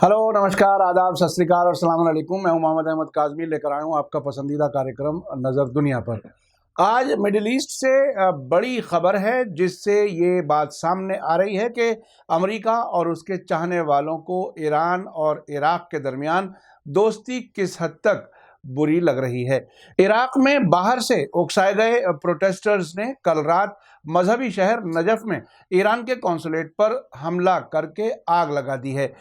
Hello, नमस्कार, आदाब, सत श्री अकाल और सलाम अलैकुम। मैं हूं मोहम्मद अहमद काज़मी, लेकर आया हूं आपका पसंदीदा कार्यक्रम नज़र दुनिया पर। आज मिडिल ईस्ट से बड़ी खबर है जिससे ये बात सामने आ रही है कि अमेरिका और उसके चाहने वालों को ईरान और इराक के दरमियान दोस्ती किस हद तक बुरी लग रही है। इराक में बाहर से उकसाए गए प्रोटेस्टर्स ने कल रात मजहबी शहर नजफ में ईरान के कौंसुलेट पर हमला करके आग लगा दी है।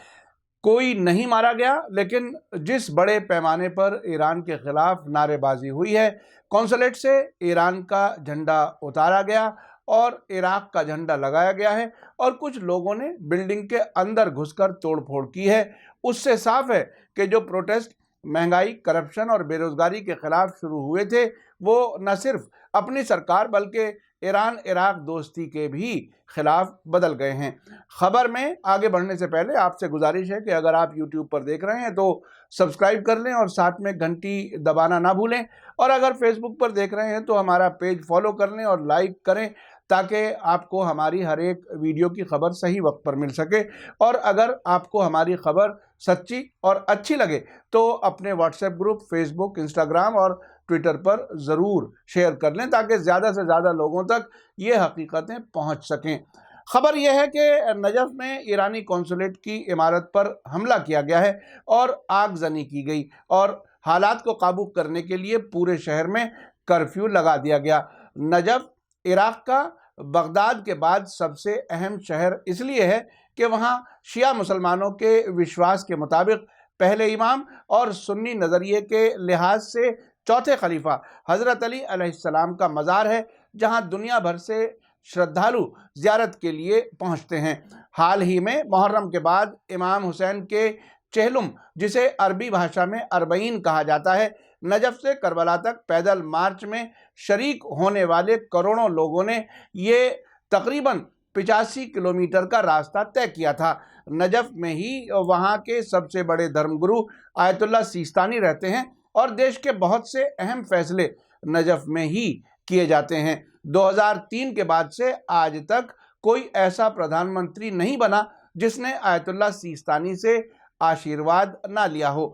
कोई नहीं मारा गया, लेकिन जिस बड़े पैमाने पर ईरान के खिलाफ नारेबाजी हुई है, कौंसुलेट से ईरान का झंडा उतारा गया और इराक का झंडा लगाया गया है और कुछ लोगों ने बिल्डिंग के अंदर घुसकर तोड़फोड़ की है। उससे साफ है कि जो प्रोटेस्ट महंगाई, करप्शन और बेरोजगारी के खिलाफ शुरू हुए थे, वो न सिर्फ अपनी सरकार बल्कि ईरान इराक दोस्ती के भी खिलाफ बदल गए हैं। खबर में आगे बढ़ने से पहले आपसे गुजारिश है कि अगर आप YouTube पर देख रहे हैं तो सब्सक्राइब कर लें और साथ में घंटी दबाना ना भूलें, और अगर Facebook पर देख रहे हैं तो हमारा पेज फॉलो कर लें और लाइक करें ताकि आपको हमारी हर एक वीडियो की खबर सही वक्त पर मिल सके। और अगर आपको हमारी खबर सच्ची और अच्छी लगे तो अपने व्हाट्सएप ग्रुप, फेसबुक, इंस्टाग्राम और ट्विटर पर ज़रूर शेयर कर लें ताकि ज़्यादा से ज़्यादा लोगों तक ये हकीकतें पहुंच सकें। खबर यह है कि नजफ में ईरानी कौंसुलेट की इमारत पर हमला किया गया है और आगजनी की गई और हालात को काबू करने के लिए पूरे शहर में कर्फ्यू लगा दिया गया। नजफ इराक का बगदाद के बाद सबसे अहम शहर इसलिए है कि वहाँ शिया मुसलमानों के विश्वास के मुताबिक पहले इमाम और सुन्नी नज़रिए के लिहाज से चौथे खलीफा हज़रत अली अलैहिस्सलाम का मज़ार है, जहां दुनिया भर से श्रद्धालु ज़ियारत के लिए पहुंचते हैं। हाल ही में मुहर्रम के बाद इमाम हुसैन के चेहलुम, जिसे अरबी भाषा में अरबईन कहा जाता है, नजफ से करबला तक पैदल मार्च में शरीक होने वाले करोड़ों लोगों ने ये तकरीबन 85 किलोमीटर का रास्ता तय किया था। नजफ में ही वहाँ के सबसे बड़े धर्मगुरु आयतुल्लाह सीस्तानी रहते हैं और देश के बहुत से अहम फैसले नजफ में ही किए जाते हैं। 2003 के बाद से आज तक कोई ऐसा प्रधानमंत्री नहीं बना जिसने आयतुल्लाह सीस्तानी से आशीर्वाद ना लिया हो।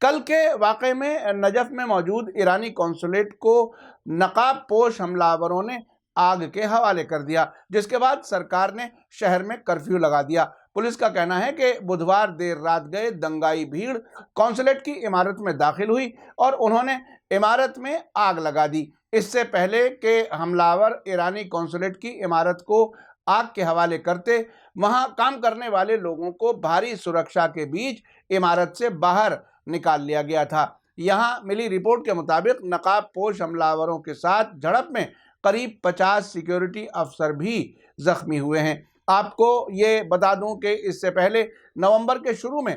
कल के वाक़े में नजफ में मौजूद ईरानी कौंसुलेट को नकाब पोश हमलावरों ने आग के हवाले कर दिया, जिसके बाद सरकार ने शहर में कर्फ्यू लगा दिया। पुलिस का कहना है कि बुधवार देर रात गए दंगाई भीड़ कौंसुलेट की इमारत में दाखिल हुई और उन्होंने इमारत में आग लगा दी। इससे पहले कि हमलावर ईरानी कौंसुलेट की इमारत को आग के हवाले करते, वहां काम करने वाले लोगों को भारी सुरक्षा के बीच इमारत से बाहर निकाल लिया गया था। यहां मिली रिपोर्ट के मुताबिक नकाब पोश हमलावरों के साथ झड़प में करीब 50 सिक्योरिटी अफसर भी जख्मी हुए हैं। आपको ये बता दूं कि इससे पहले नवंबर के शुरू में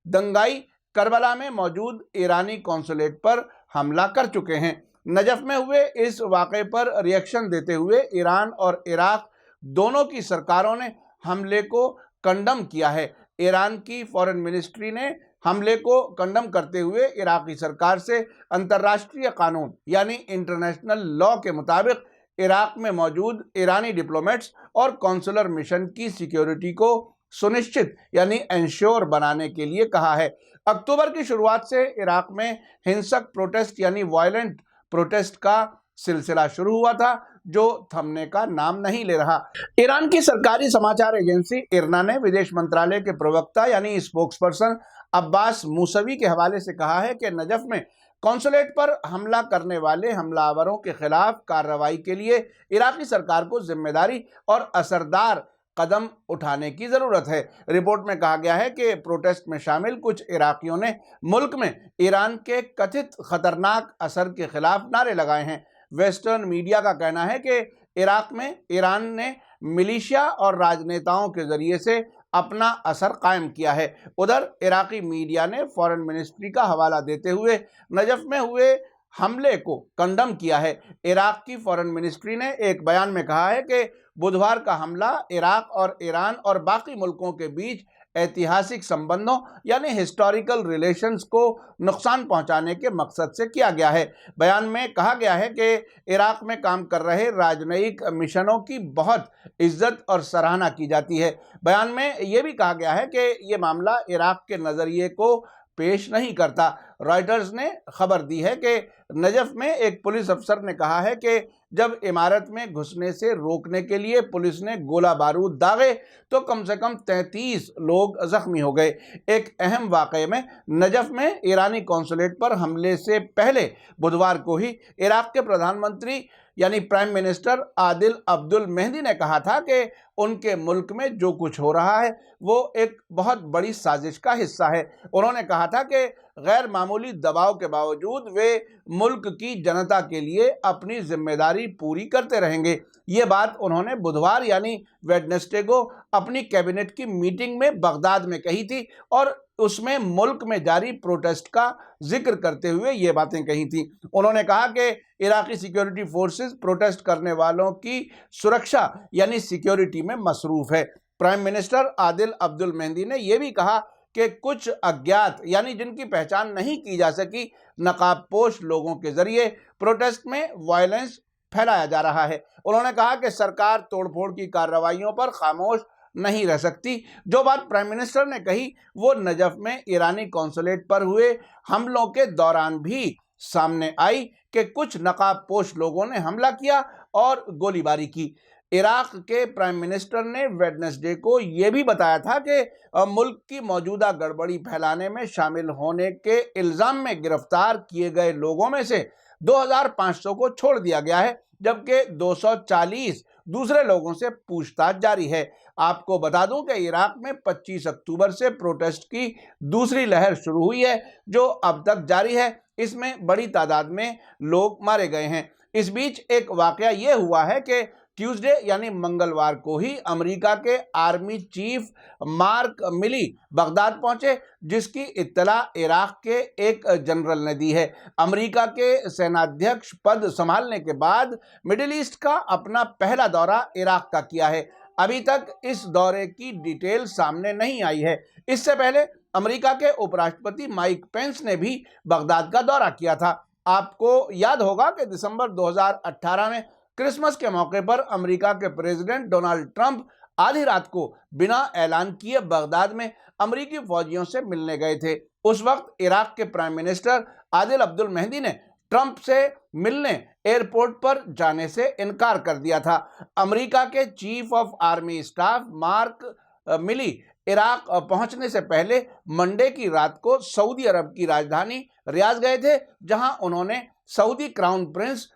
दंगाई करबला में मौजूद ईरानी कौंसुलेट पर हमला कर चुके हैं। नजफ में हुए इस वाक़े पर रिएक्शन देते हुए ईरान और इराक दोनों की सरकारों ने हमले को कंडम किया है। ईरान की फॉरेन मिनिस्ट्री ने हमले को कंडम करते हुए इराकी सरकार से अंतर्राष्ट्रीय कानून यानी इंटरनेशनल लॉ के मुताबिक इराक में मौजूद ईरानी डिप्लोमेट्स और कौंसुलर मिशन की सिक्योरिटी को सुनिश्चित यानी एंश्योर बनाने के लिए कहा है। अक्टूबर की शुरुआत से इराक में हिंसक प्रोटेस्ट यानी वायलेंट प्रोटेस्ट का सिलसिला शुरू हुआ था, जो थमने का नाम नहीं ले रहा। ईरान की सरकारी समाचार एजेंसी इरना ने विदेश मंत्रालय के प्रवक्ता यानी स्पोक्सपर्सन अब्बास मूसवी के हवाले से कहा है कि नजफ में कौंसुलेट पर हमला करने वाले हमलावरों के खिलाफ कार्रवाई के लिए इराकी सरकार को जिम्मेदारी और असरदार कदम उठाने की जरूरत है। रिपोर्ट में कहा गया है कि प्रोटेस्ट में शामिल कुछ इराकियों ने मुल्क में ईरान के कथित खतरनाक असर के खिलाफ नारे लगाए हैं। वेस्टर्न मीडिया का कहना है कि इराक में ईरान ने मिलिशिया और राजनेताओं के जरिए से अपना असर कायम किया है। उधर इराकी मीडिया ने फॉरेन मिनिस्ट्री का हवाला देते हुए नजफ में हुए हमले को कंडम किया है। इराक की फॉरेन मिनिस्ट्री ने एक बयान में कहा है कि बुधवार का हमला इराक और ईरान और बाकी मुल्कों के बीच ऐतिहासिक संबंधों यानी हिस्टोरिकल रिलेशंस को नुकसान पहुंचाने के मकसद से किया गया है। बयान में कहा गया है कि इराक में काम कर रहे राजनयिक मिशनों की बहुत इज्जत और सराहना की जाती है। बयान में यह भी कहा गया है कि यह मामला इराक के नज़रिए को पेश नहीं करता। रॉयटर्स ने खबर दी है कि नजफ में एक पुलिस अफसर ने कहा है कि जब इमारत में घुसने से रोकने के लिए पुलिस ने गोला बारूद दागे तो कम से कम 33 लोग जख्मी हो गए। एक अहम वाक़ये में नजफ में ईरानी कौंसुलेट पर हमले से पहले बुधवार को ही इराक के प्रधानमंत्री यानी प्राइम मिनिस्टर आदिल अब्दुल मेहदी ने कहा था कि उनके मुल्क में जो कुछ हो रहा है वो एक बहुत बड़ी साजिश का हिस्सा है। उन्होंने कहा था कि गैर मामूली दबाव के बावजूद वे मुल्क की जनता के लिए अपनी जिम्मेदारी पूरी करते रहेंगे। ये बात उन्होंने बुधवार यानी वेडनेसडे को अपनी कैबिनेट की मीटिंग में बगदाद में कही थी और उसमें मुल्क में जारी प्रोटेस्ट का जिक्र करते हुए ये बातें कही थी। उन्होंने कहा कि इराकी सिक्योरिटी फोर्सेस प्रोटेस्ट करने वालों की सुरक्षा यानी सिक्योरिटी में मसरूफ है। प्राइम मिनिस्टर आदिल अब्दुल मेहदी ने यह भी कहा कि कुछ अज्ञात यानी जिनकी पहचान नहीं की जा सकी नकाबपोश लोगों के जरिए प्रोटेस्ट में वायलेंस फैलाया जा रहा है। उन्होंने कहा कि सरकार तोड़फोड़ की कार्रवाइयों पर खामोश नहीं रह सकती। जो बात प्राइम मिनिस्टर ने कही वो नजफ में ईरानी कौंसुलेट पर हुए हमलों के दौरान भी सामने आई कि कुछ नकाबपोश लोगों ने हमला किया और गोलीबारी की। इराक के प्राइम मिनिस्टर ने वेडनेसडे को यह भी बताया था कि मुल्क की मौजूदा गड़बड़ी फैलाने में शामिल होने के इल्ज़ाम में गिरफ्तार किए गए लोगों में से 2500 को छोड़ दिया गया है, जबकि 240 दूसरे लोगों से पूछताछ जारी है। आपको बता दूं कि इराक में 25 अक्टूबर से प्रोटेस्ट की दूसरी लहर शुरू हुई है जो अब तक जारी है। इसमें बड़ी तादाद में लोग मारे गए हैं। इस बीच एक वाकया ये हुआ है कि ट्यूसडे यानी मंगलवार को ही अमेरिका के आर्मी चीफ मार्क मिली बगदाद पहुंचे, जिसकी इत्तला इराक के एक जनरल ने दी है। अमेरिका के सेनाध्यक्ष पद संभालने के बाद मिडिल ईस्ट का अपना पहला दौरा इराक का किया है। अभी तक इस दौरे की डिटेल सामने नहीं आई है। इससे पहले अमेरिका के उपराष्ट्रपति माइक पेंस ने भी बगदाद का दौरा किया था। आपको याद होगा कि दिसंबर 2018 में क्रिसमस के मौके पर अमेरिका के प्रेसिडेंट डोनाल्ड ट्रंप आधी रात को बिना ऐलान किए बगदाद में अमेरिकी फौजियों से मिलने गए थे। उस वक्त इराक के प्राइम मिनिस्टर आदिल अब्दुल मेहदी ने ट्रंप से मिलने एयरपोर्ट पर जाने से इनकार कर दिया था। अमेरिका के chief of army staff mark milli Iraq पहुंचने से पहले मंडे की रात को सऊदी अरब की राजधानी रियाद गए थे, जहां उन्होंने सऊदी क्राउन प्रिंस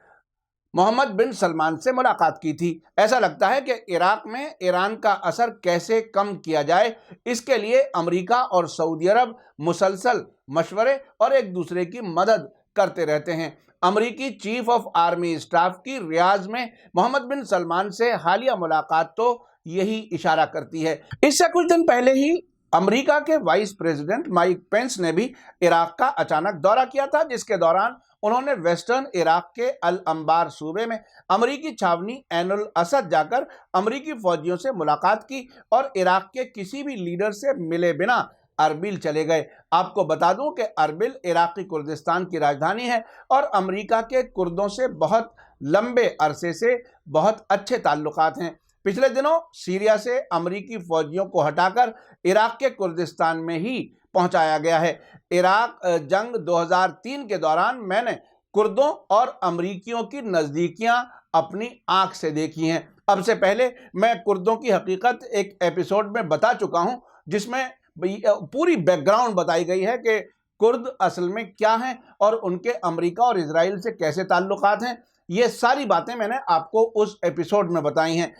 मोहम्मद बिन सलमान से मुलाकात की थी। ऐसा लगता है कि इराक में ईरान का असर कैसे कम किया जाए, इसके लिए अमेरिका और सऊदी अरब मुसलसल मशवरे और एक दूसरे की मदद करते रहते हैं। अमेरिकी चीफ ऑफ आर्मी स्टाफ की रियाद में मोहम्मद बिन सलमान से हालिया मुलाकात तो यही इशारा करती है। इससे कुछ दिन पहले ही अमेरिका के वाइस प्रेसिडेंट माइक पेंस ने भी इराक का अचानक दौरा किया था, जिसके दौरान उन्होंने वेस्टर्न इराक के अल अंबार सूबे में अमेरिकी छावनी ऐनुल असद जाकर अमेरिकी फौजियों से मुलाकात की और इराक के किसी भी लीडर से मिले बिना अरबिल चले गए। आपको बता दूं कि अरबिल इराकी कुर्दिस्तान की राजधानी है और अमेरिका के कुर्दों से बहुत लंबे अरसे से बहुत अच्छे ताल्लुकात हैं। पिछले दिनों सीरिया से अमेरिकी फौजियों को हटाकर इराक के कुर्दिस्तान में ही पहुंचाया गया है। इराक जंग 2003 के दौरान मैंने कुर्दों और अमेरिकियों की नज़दीकियां अपनी आंख से देखी हैं। अब से पहले मैं कुर्दों की हकीकत एक एपिसोड में बता चुका हूं, जिसमें पूरी बैकग्राउंड बताई गई है कि कुर्द असल में क्या हैं और उनके अमेरिका और इजराइल से कैसे ताल्लुकात हैं। ये सारी बातें मैंने आपको उस एपिसोड में बताई हैं।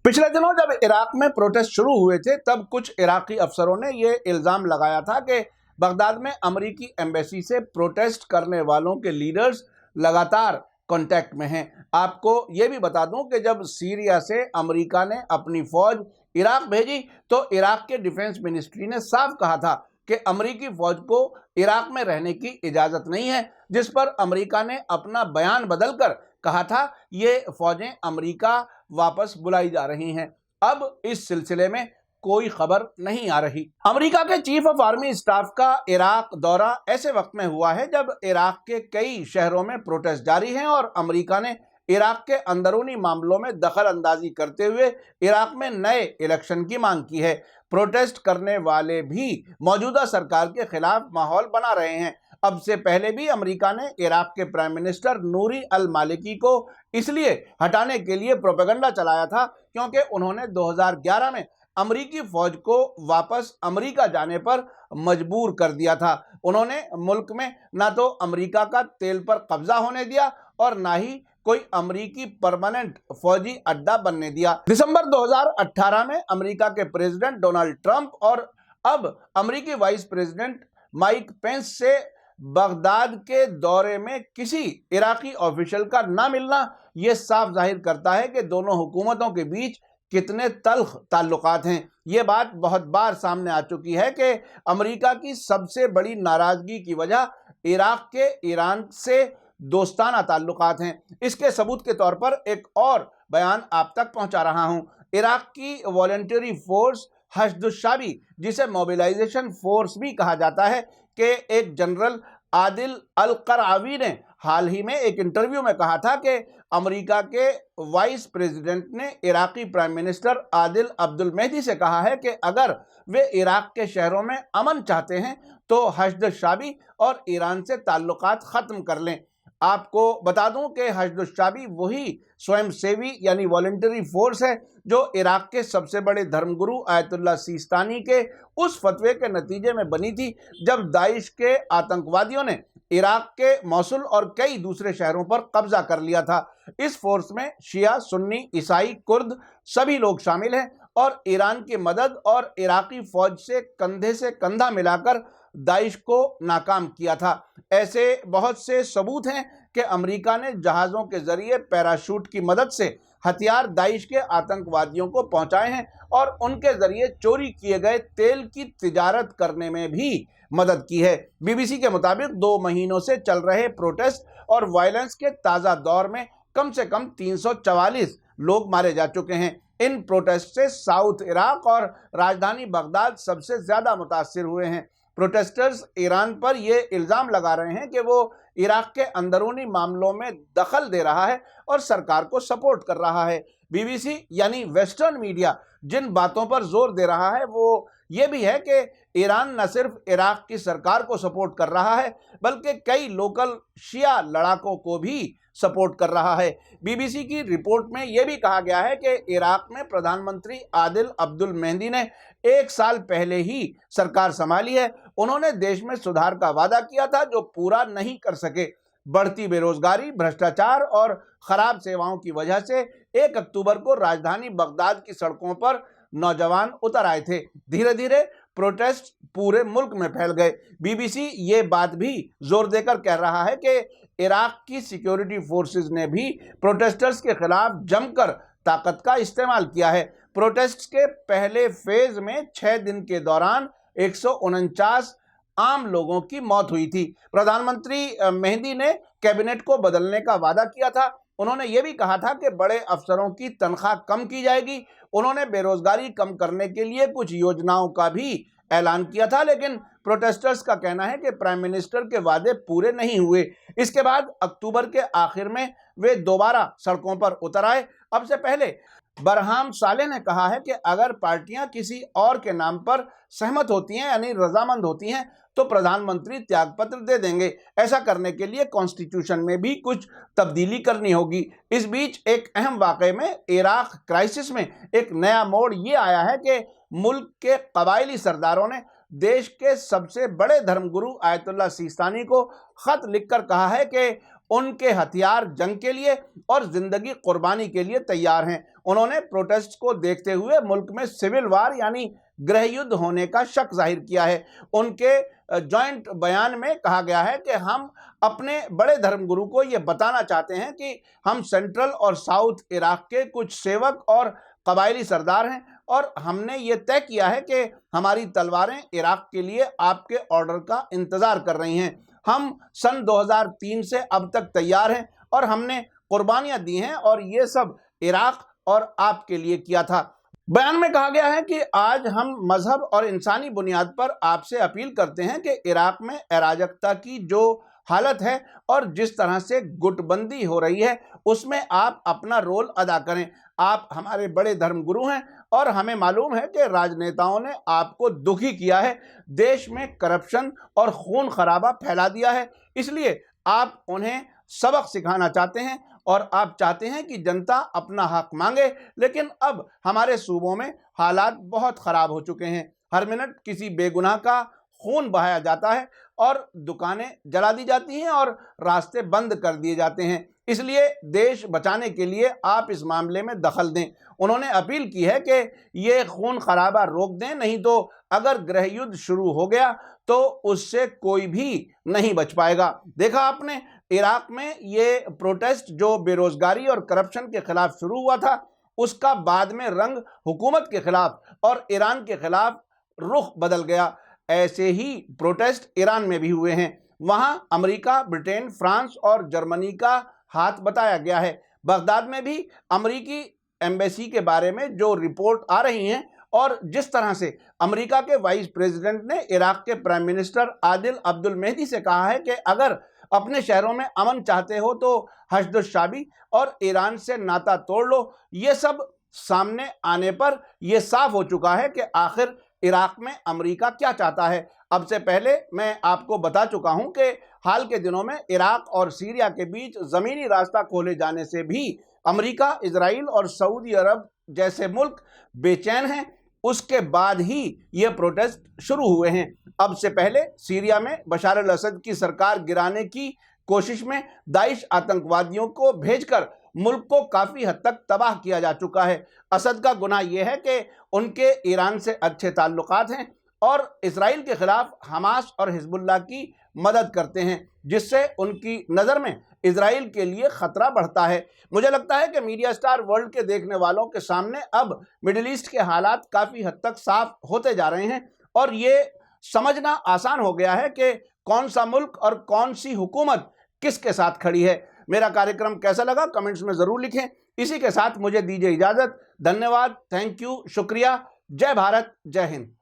पिछले दिनों जब इराक में प्रोटेस्ट शुरू हुए थे तब कुछ इराकी अफसरों ने यह इल्ज़ाम लगाया था कि बगदाद में अमेरिकी एम्बेसी से प्रोटेस्ट करने वालों के लीडर्स लगातार कांटेक्ट में हैं। आपको ये भी बता दूं कि जब सीरिया से अमेरिका ने अपनी फौज इराक भेजी तो इराक के डिफेंस मिनिस्ट्री ने साफ कहा था कि अमेरिकी फौज को इराक में रहने की इजाज़त नहीं है, जिस पर अमेरिका ने अपना बयान बदलकर कहा था ये फौजें अमेरिका वापस बुलाई जा रही हैं। अब इस सिलसिले में कोई खबर नहीं आ रही। अमेरिका के चीफ ऑफ आर्मी स्टाफ का इराक दौरा ऐसे वक्त में हुआ है जब इराक के कई शहरों में प्रोटेस्ट जारी हैं और अमेरिका ने इराक के अंदरूनी मामलों में दखल अंदाजी करते हुए इराक में नए इलेक्शन की मांग की है। प्रोटेस्ट करने वाले भी मौजूदा सरकार के खिलाफ माहौल बना रहे हैं। अब से पहले भी अमेरिका ने इराक के प्राइम मिनिस्टर नूरी अल मालिकी को इसलिए हटाने के लिए प्रोपेगेंडा चलाया था क्योंकि उन्होंने 2011 में अमेरिकी फौज को वापस अमेरिका जाने पर मजबूर कर दिया था। उन्होंने मुल्क में ना तो अमेरिका का तेल पर कब्जा होने दिया और ना ही कोई अमेरिकी परमानेंट फौजी अड्डा बनने दिया। दिसंबर 2018 में अमेरिका के प्रेसिडेंट डोनाल्ड ट्रंप और अब अमेरिकी वाइस प्रेसिडेंट माइक पेंस से बगदाद के दौरे में किसी इराकी ऑफिशियल का ना मिलना यह साफ जाहिर करता है कि दोनों हुकूमतों के बीच कितने तल्ख ताल्लुकात हैं। ये बात बहुत बार सामने आ चुकी है कि अमेरिका की सबसे बड़ी नाराजगी की वजह इराक के ईरान से दोस्ताना ताल्लुकात हैं। इसके सबूत के तौर पर एक और बयान आप तक पहुंचा रहा हूं। इराक की वॉलंटरी फोर्स हश्द-उश-शाबी, जिसे मोबिलाइजेशन फोर्स भी कहा जाता है, के एक जनरल आदिल अल-क़रआवी ने हाल ही में एक इंटरव्यू में कहा था कि अमेरिका के वाइस प्रेसिडेंट ने इराकी प्राइम मिनिस्टर आदिल अब्दुल मेहदी से कहा है कि अगर वे इराक के शहरों में अमन चाहते हैं तो हश्द-उश-शाबी और ईरान से ताल्लुकात ख़त्म कर लें। आपको बता दूं कि हश्द-उश-शाबी वही स्वयंसेवी यानी वॉलंटरी फोर्स है जो इराक के सबसे बड़े धर्मगुरु आयतुल्लाह सिस्तानी के उस फतवे के नतीजे में बनी थी जब दाइश के आतंकवादियों ने इराक के मौसुल और कई दूसरे शहरों पर कब्जा कर लिया था। इस फोर्स में शिया, सुन्नी, ईसाई, कुर्द सभी लोग शामिल हैं और ईरान की मदद और इराकी फौज से कंधा मिलाकर दाइश को नाकाम किया था। ऐसे बहुत से सबूत हैं कि अमेरिका ने जहाज़ों के जरिए पैराशूट की मदद से हथियार दाइश के आतंकवादियों को पहुंचाए हैं और उनके जरिए चोरी किए गए तेल की तिजारत करने में भी मदद की है। बीबीसी के मुताबिक 2 महीनों से चल रहे प्रोटेस्ट और वायलेंस के ताज़ा दौर में कम से कम 344 लोग मारे जा चुके हैं। इन प्रोटेस्ट से साउथ इराक और राजधानी बगदाद सबसे ज़्यादा मुतासिर हुए हैं। प्रोटेस्टर्स ईरान पर यह इल्ज़ाम लगा रहे हैं कि वो इराक के अंदरूनी मामलों में दखल दे रहा है और सरकार को सपोर्ट कर रहा है। बीबीसी यानी वेस्टर्न मीडिया जिन बातों पर जोर दे रहा है वो ये भी है कि ईरान न सिर्फ इराक की सरकार को सपोर्ट कर रहा है बल्कि कई लोकल शिया लड़ाकों को भी सपोर्ट कर रहा है। बीबीसी की रिपोर्ट में यह भी कहा गया है कि इराक में प्रधानमंत्री आदिल अब्दुल मेहदी ने 1 साल पहले ही सरकार संभाली है। उन्होंने देश में सुधार का वादा किया था जो पूरा नहीं कर सके। बढ़ती बेरोजगारी, भ्रष्टाचार और खराब सेवाओं की वजह से 1 अक्टूबर को राजधानी बगदाद की सड़कों पर नौजवान उतर आए थे। धीरे धीरे प्रोटेस्ट पूरे मुल्क में फैल गए। बीबीसी ये बात भी जोर देकर कह रहा है कि इराक की सिक्योरिटी फोर्सेस ने भी प्रोटेस्टर्स के खिलाफ जमकर ताकत का इस्तेमाल किया है। प्रोटेस्ट के पहले फेज में 6 दिन के दौरान 149 आम लोगों की मौत हुई थी। प्रधानमंत्री मेहदी ने कैबिनेट को बदलने का वादा किया था। उन्होंने ये भी कहा था कि बड़े अफसरों की तनख्वाह कम की जाएगी। उन्होंने बेरोजगारी कम करने के लिए कुछ योजनाओं का भी ऐलान किया था, लेकिन प्रोटेस्टर्स का कहना है कि प्राइम मिनिस्टर के वादे पूरे नहीं हुए। इसके बाद अक्टूबर के आखिर में वे दोबारा सड़कों पर उतर आए। अब से पहले बरहाम सालेह ने कहा है कि अगर पार्टियां किसी और के नाम पर सहमत होती हैं यानी रजामंद होती हैं तो प्रधानमंत्री त्यागपत्र दे देंगे। ऐसा करने के लिए कॉन्स्टिट्यूशन में भी कुछ तब्दीली करनी होगी। इस बीच एक अहम वाक़े में इराक क्राइसिस में एक नया मोड़ ये आया है कि मुल्क के कबायली सरदारों ने देश के सबसे बड़े धर्मगुरु आयतुल्लाह सिस्तानी को खत लिखकर कहा है कि उनके हथियार जंग के लिए और जिंदगी कुर्बानी के लिए तैयार हैं। उन्होंने प्रोटेस्ट को देखते हुए मुल्क में सिविल वार यानी गृह युद्ध होने का शक जाहिर किया है। उनके जॉइंट बयान में कहा गया है कि हम अपने बड़े धर्मगुरु को ये बताना चाहते हैं कि हम सेंट्रल और साउथ इराक के कुछ सेवक और कबायली सरदार हैं और हमने ये तय किया है कि हमारी तलवारें इराक के लिए आपके ऑर्डर का इंतज़ार कर रही हैं। हम सन 2003 से अब तक तैयार हैं और हमने कुर्बानियां दी हैं और ये सब इराक और आपके लिए किया था। बयान में कहा गया है कि आज हम मजहब और इंसानी बुनियाद पर आपसे अपील करते हैं कि इराक में अराजकता की जो हालत है और जिस तरह से गुटबंदी हो रही है उसमें आप अपना रोल अदा करें। आप हमारे बड़े धर्मगुरु हैं और हमें मालूम है कि राजनेताओं ने आपको दुखी किया है, देश में करप्शन और खून खराबा फैला दिया है, इसलिए आप उन्हें सबक सिखाना चाहते हैं और आप चाहते हैं कि जनता अपना हक मांगे। लेकिन अब हमारे सूबों में हालात बहुत ख़राब हो चुके हैं, हर मिनट किसी बेगुनाह का खून बहाया जाता है और दुकानें जला दी जाती हैं और रास्ते बंद कर दिए जाते हैं, इसलिए देश बचाने के लिए आप इस मामले में दखल दें। उन्होंने अपील की है कि ये खून खराबा रोक दें, नहीं तो अगर गृह युद्ध शुरू हो गया तो उससे कोई भी नहीं बच पाएगा। देखा आपने इराक में ये प्रोटेस्ट जो बेरोजगारी और करप्शन के खिलाफ शुरू हुआ था, उसका बाद में रंग हुकूमत के खिलाफ और ईरान के खिलाफ रुख बदल गया। ऐसे ही प्रोटेस्ट ईरान में भी हुए हैं, वहां अमेरिका, ब्रिटेन, फ्रांस और जर्मनी का हाथ बताया गया है। बगदाद में भी अमेरिकी एम्बेसी के बारे में जो रिपोर्ट आ रही हैं और जिस तरह से अमेरिका के वाइस प्रेसिडेंट ने इराक के प्राइम मिनिस्टर आदिल अब्दुल मेहदी से कहा है कि अगर अपने शहरों में अमन चाहते हो तो हश्द-उश-शाबी और ईरान से नाता तोड़ लो, ये सब सामने आने पर यह साफ हो चुका है कि आखिर इराक में अमेरिका क्या चाहता है। अब से पहले मैं आपको बता चुका हूं कि हाल के दिनों में इराक और सीरिया के बीच ज़मीनी रास्ता खोले जाने से भी अमेरिका, इजराइल और सऊदी अरब जैसे मुल्क बेचैन हैं। उसके बाद ही ये प्रोटेस्ट शुरू हुए हैं। अब से पहले सीरिया में बशार अल असद की सरकार गिराने की कोशिश में दाइश आतंकवादियों को भेजकर मुल्क को काफ़ी हद तक तबाह किया जा चुका है। असद का गुनाह यह है कि उनके ईरान से अच्छे ताल्लुकात हैं और इजराइल के खिलाफ हमास और हिजबुल्लाह की मदद करते हैं, जिससे उनकी नज़र में इजराइल के लिए ख़तरा बढ़ता है। मुझे लगता है कि मीडिया स्टार वर्ल्ड के देखने वालों के सामने अब मिडिल ईस्ट के हालात काफ़ी हद तक साफ होते जा रहे हैं और ये समझना आसान हो गया है कि कौन सा मुल्क और कौन सी हुकूमत किसके साथ खड़ी है। मेरा कार्यक्रम कैसा लगा कमेंट्स में ज़रूर लिखें। इसी के साथ मुझे दीजिए इजाज़त। धन्यवाद, थैंक यू, शुक्रिया। जय भारत, जय हिंद।